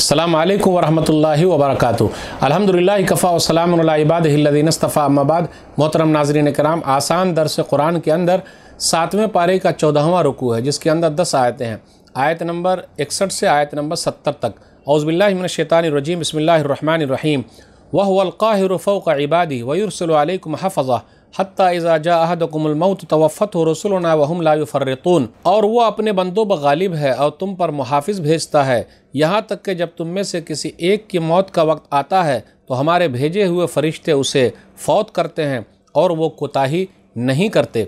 अस्सलामु अलैकुम वरहमतुल्लाहि वबरकातुहू। अल्हम्दुलिल्लाह कफ़ा व सलामुन अला इबादिहिल्लज़ीना इस्तफ़ा, अम्मा बाद। मोहतरम नाज़रीन कराम, आसान दर्स कुरान के अंदर 7वें पारे का 14वां रुकू है, जिसके अंदर 10 आयतें हैं। आयत नंबर 61 से आयत नंबर 70 तक। औज़ु बिल्लाहि मिनश शैतानिर रजीम, बिस्मिल्लाहिर रहमानिर रहीम। व हुवल क़ाहिरु फ़ौक़ इबादिही व युरसिलु अलैकुम हफ़ज़ा हत्ता इज़ा जाअ अहदकुमुल मौत तवफ़्फ़तहु रुसुलुना व हुम ला युफ़र्रितून। और वो अपने बंदों पर गालिब है और तुम पर मुहाफ़िज़ भेजता है, यहाँ तक कि जब तुम में से किसी एक की मौत का वक्त आता है तो हमारे भेजे हुए फ़रिश्ते उसे फ़ौत करते हैं और वो कोताही नहीं करते।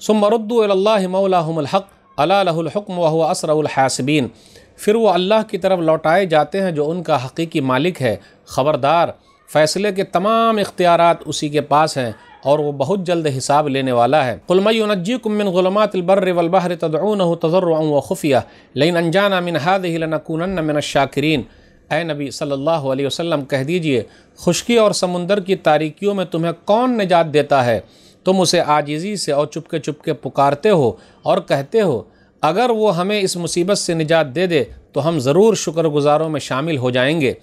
सुम्मा रुद्दू इलल्लाहि मौलाहुमुल हक़ अला लहुल हुक्म व हुवा असरउल हासिबीन। फिर वो अल्लाह की तरफ लौटाए जाते हैं जो उनका हकीकी मालिक है। ख़बरदार, फ़ैसले के तमाम इख्तियारात उसी के पास हैं और वो बहुत जल्द हिसाब लेने वाला है। कुल मै युनज्जीकुम मिन ज़ुलुमातिल बर्रि वल बहरि तदऊनहु तज़र्रुअन व खुफ़िया लइन अंजाना मिन हाज़िहि लनकूनन्न मिनश शाकिरीन। ऐ नबी सल्लल्लाहु अलैहि वसल्लम, कह दीजिए, खुश्की और समुंदर की तारीकियों में तुम्हें कौन निजात देता है? तुम उसे आजिज़ी से और चुपके चुपके पुकारते हो और कहते हो, अगर वो हमें इस मुसीबत से निजात दे दे तो हम ज़रूर शुक्रगुज़ारों में शामिल हो जाएंगे।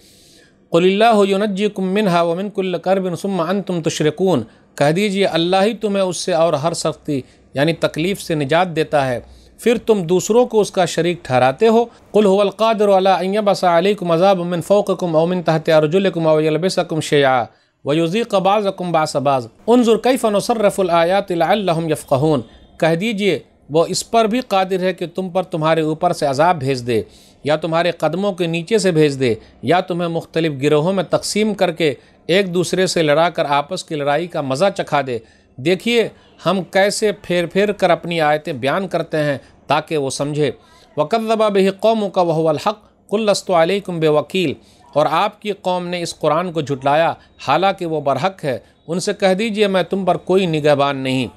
क़ुलिल्लाहु युनज्जीकुम मिन्हा व मिन कुल्लि कर्बिन सुम्मा अंतुम तुशरिकून। कह दीजिए, अल्लाह ही तुम्हें उससे और हर सख्ती यानी तकलीफ़ से निजात देता है, फिर तुम दूसरों को उसका शरीक ठहराते हो। कुल हुवल क़ादिरु अला अन यबअसा अलैकुम अज़ाबम मिन फ़ौक़िकुम औ मिन तहति अर्जुलिकुम औ यलबिसकुम शियआ व युज़ीक़ बअज़कुम बअस बअज़ उन्ज़ुर कैफ़ नुसर्रिफ़ुल आयाति लअल्लहुम यफ़क़हून। कह दीजिए, वो इस पर भी कादिर है कि तुम पर तुम्हारे ऊपर से अज़ाब भेज दे, या तुम्हारे कदमों के नीचे से भेज दे, या तुम्हें मुख्तलिफ़ गिरोहों में तकसीम करके एक दूसरे से लड़ा कर आपस की लड़ाई का मज़ा चखा दे। देखिए हम कैसे फेर फेर कर अपनी आयतें बयान करते हैं ताकि वो समझे। वकज़्ज़ब बिही क़ौमुक व हुवल हक़ क़ुल लस्तु अलैकुम बेवकील। और आपकी कौम ने इस कुरान को झुटलाया, हालांकि वो बरहक है। उनसे कह दीजिए, मैं तुम पर कोई निगहबान नहीं।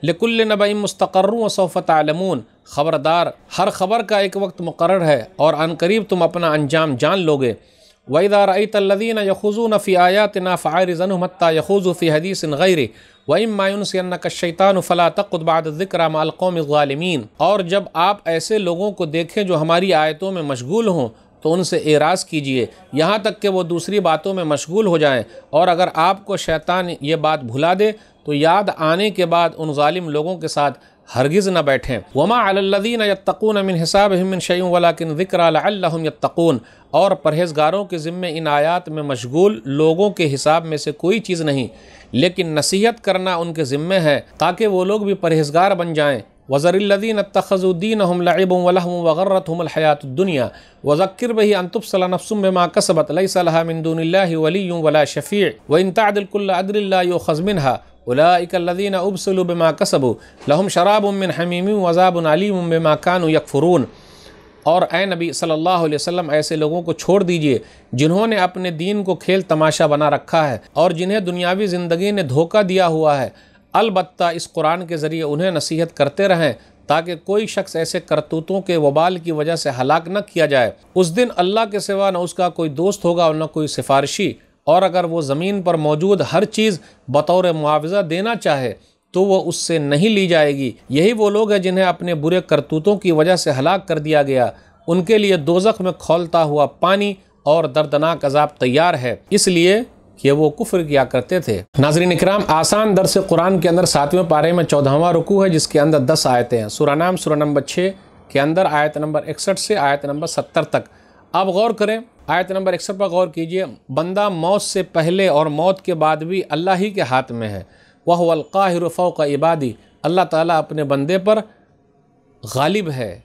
लिकुल्लि नबइम मुस्तक़र्रुन व सौफ़ तअलमून। ख़बरदार, हर ख़बर का एक वक्त मुक़र्रर है और अनकरीब तुम अपना अंजाम जान लोगे। वइज़ा रअयतल्लज़ीना यख़ूज़ून फ़ी आयातिना फ़अरिज़ अन्हुम हत्ता यख़ूज़ू फ़ी हदीसिन ग़ैरिही व इम्मा युनसियन्नका अश-शैतानु फ़ला तक़उद बअद अज़-ज़िक्रा मअल क़ौमिज़ ज़ालिमीन। और जब आप ऐसे लोगों को देखें जो हमारी आयतों में मशगूल हों तो उनसे एराज़ कीजिए, यहाँ तक कि वो दूसरी बातों में मशगूल हो जाएँ। और अगर आपको शैतान ये बात भुला दे तो याद आने के बाद उन ज़ालिम लोगों के साथ हरगिज़ न बैठें। वमा अलल्लज़ीना यत्तक़ून मिन हिसाबिहिम मिन शैइन वलाकिन ज़िक्रा लअल्लहुम यत्तक़ून। और परहेज़गारों के ज़िम्मे इन आयात में मशगूल लोगों के हिसाब में से कोई चीज़ नहीं, लेकिन नसीहत करना उनके ज़िम्मे है ताकि वो लोग भी परहेज़गार बन जाएँ। वज़रिल्लज़ीना इत्तख़ज़ू दीनहुम लइबन व लहवन व गर्रतहुमुल हयातुद दुनिया वज़क्किर बिही अन तुब्सला नफ्सुम बिमा कसबत लैसा लहा मिन दूनिल्लाहि वलिय्युन वला शफ़ीअ व इन तअदिल कुल्ल अदलिन ला युख़ज़ मिन्हा उलाइकल्लज़ीना उब्सिलू बिमा कसबू लहुम शराबुम मिन हमीमिन व अज़ाबुन अलीमुम बिमा कानू यकफ़ुरून। और ए नबी सल्लल्लाहु अलैहि वसल्लम, ऐसे लोगों को छोड़ दीजिए जिन्होंने अपने दीन को खेल तमाशा बना रखा है और जिन्हें दुनियावी ज़िंदगी ने धोखा दिया हुआ है। अलबत्ता इस कुरान के ज़रिए उन्हें नसीहत करते रहें ताकि कोई शख्स ऐसे करतूतों के वबाल की वजह से हलाक न किया जाए। उस दिन अल्लाह के सिवा न उसका कोई दोस्त होगा और न कोई सिफारिशी। और अगर वो ज़मीन पर मौजूद हर चीज़ बतौर मुआवज़ा देना चाहे तो वो उससे नहीं ली जाएगी। यही वो लोग हैं जिन्हें अपने बुरे करतूतों की वजह से हलाक कर दिया गया। उनके लिए दोज़ख में खौलता हुआ पानी और दर्दनाक अज़ाब तैयार है, इसलिए कि वो कुफ्र किया करते थे। नाज़रीन इकराम, आसान दर्स कुरान के अंदर 7वें पारे में 14वां रुकू है, जिसके अंदर 10 आयतें हैं। सूरा नाम सूरा नंबर 6 के अंदर आयत नंबर 61 से आयत नंबर 70 तक। आप गौर करें, आयत नंबर 61 पर गौर कीजिए। बंदा मौत से पहले और मौत के बाद भी अल्लाह ही के हाथ में है। वह हुवल क़ाहिरु फ़ौक़ इबादी। अल्लाह ताला अपने बंदे पर गालिब है,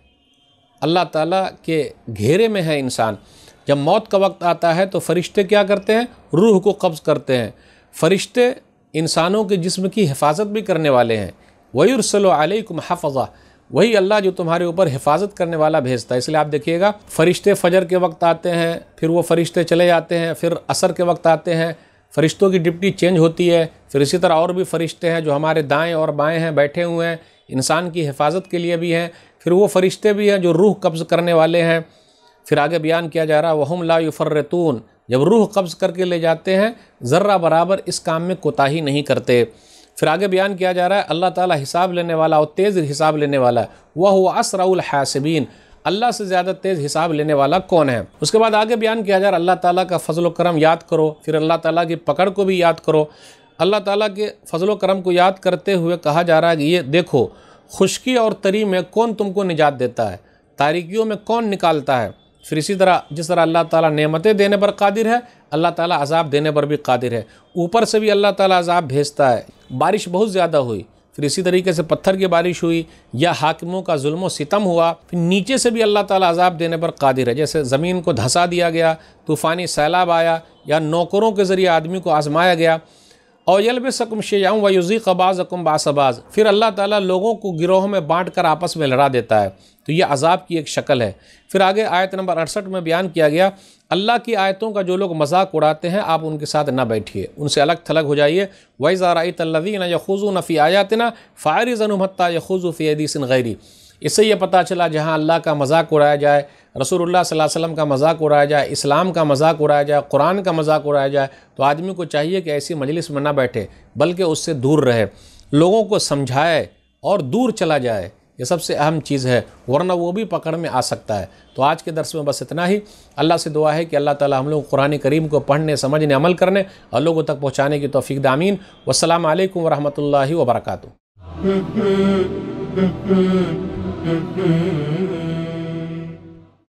अल्लाह ताला के घेरे में है इंसान। जब मौत का वक्त आता है तो फ़रिश्ते क्या करते हैं? रूह को कब्ज़ करते हैं। फ़रिश्ते इंसानों के जिस्म की हिफाजत भी करने वाले हैं। वयुरसिलु अलैकुम हफ़ज़ा। वही अल्लाह जो तुम्हारे ऊपर हिफाजत करने वाला भेजता है। इसलिए आप देखिएगा, फ़रिश्ते फ़जर के वक्त आते हैं, फिर वो फ़रिश्ते चले जाते हैं, फिर असर के वक्त आते हैं, फ़रिश्तों की डिप्टी चेंज होती है। फिर इसी तरह और भी फ़रिश्ते हैं जो हमारे दाएँ और बाएँ हैं, बैठे हुए हैं, इंसान की हिफाजत के लिए भी हैं। फिर वो फ़रिश्ते भी हैं जो रूह कब्ज़ करने वाले हैं। फिर आगे बयान किया जा रहा है, वहुम ला युफ़र्रितून। जब रूह कब्ज़ करके ले जाते हैं, ज़र्रा बराबर इस काम में कोताही नहीं करते। फिर आगे बयान किया जा रहा है, अल्लाह ताला हिसाब लेने वाला और तेज़ हिसाब लेने वाला है। वह हुवा असरउल हासिबीन। اللہ سے زیادہ تیز حساب لینے والا کون ہے؟ اس کے بعد آگے بیان کیا جا رہا اللہ تعالیٰ کا فضل و کرم یاد کرو، پھر اللہ تعالیٰ کی پکڑ کو بھی یاد کرو۔ اللہ تعالیٰ کے فضل و کرم کو یاد کرتے ہوئے کہا جا رہا ہے کہ یہ دیکھو خشکی اور تری میں کون تم کو نجات دیتا ہے، تاریکیوں میں کون نکالتا ہے۔ پھر اسی طرح جس طرح اللہ تعالیٰ نعمتیں دینے پر قادر ہے، اللہ تعالیٰ عذاب دینے پر بھی قادر ہے۔ اوپر سے بھی اللہ تعالیٰ عذاب بھیجتا ہے، بارش بہت زیادہ ہوئی، پھر اسی طریقے سے پتھر کی بارش ہوئی یا حاکموں کا ظلم و ستم ہوا، پھر نیچے سے بھی اللہ تعالیٰ عذاب دینے پر قادر ہے، جیسے زمین کو دھسا دیا گیا، طوفانی سیلاب آیا، یا نوکروں کے ذریعے آدمی کو آزمایا گیا۔ اور یلبسکم شیعا ویذیق بعضکم باس بعض، پھر اللہ تعالیٰ لوگوں کو گروہوں میں بانٹ کر آپس میں لڑا دیتا ہے، تو یہ عذاب کی ایک شکل ہے۔ پھر آگے آیت نمبر 68 میں بیان کیا گیا اللہ کی آیتوں کا جو لوگ مذاق اڑاتے ہیں آپ ان کے ساتھ نہ بیٹھیے، ان سے الگ تھلگ ہو جائیے۔ وَإِذَا رَأَيْتَ الَّذِينَ يَخُوضُونَ فِي آيَاتِنَا فَأَعْرِضْ عَنْهُمْ حَتَّى يَخُوضُوا فِي حَدِيثٍ غَيْرِهِ۔ اس سے یہ پتہ چلا جہاں اللہ کا مذاق اڑایا جائے، رسول اللہ صلی اللہ علیہ وسلم کا مذاق اڑایا جائے، اسلام کا مذاق اڑایا جائے، قرآن کا مذاق اڑایا جائے، تو آدمی کو چاہیے کہ ایسی مجلس میں نہ بیٹھے بلکہ اس سے دور رہے، لوگوں کو سمجھائے اور دور چلا جائے، یہ سب سے اہم چیز ہے، ورنہ وہ بھی پکڑ میں آ سکتا ہے۔ تو آج کے درس میں بس اتنا ہی۔ اللہ سے دعا ہے کہ اللہ تعالی ہم لوگ قرآن کریم کو پڑھنے، سمجھنے، عمل کرنے اور لوگوں تک پہنچانے کی توفیق دے، آمین۔ والسلام علیکم ورحمۃ اللہ وبرکاتہ۔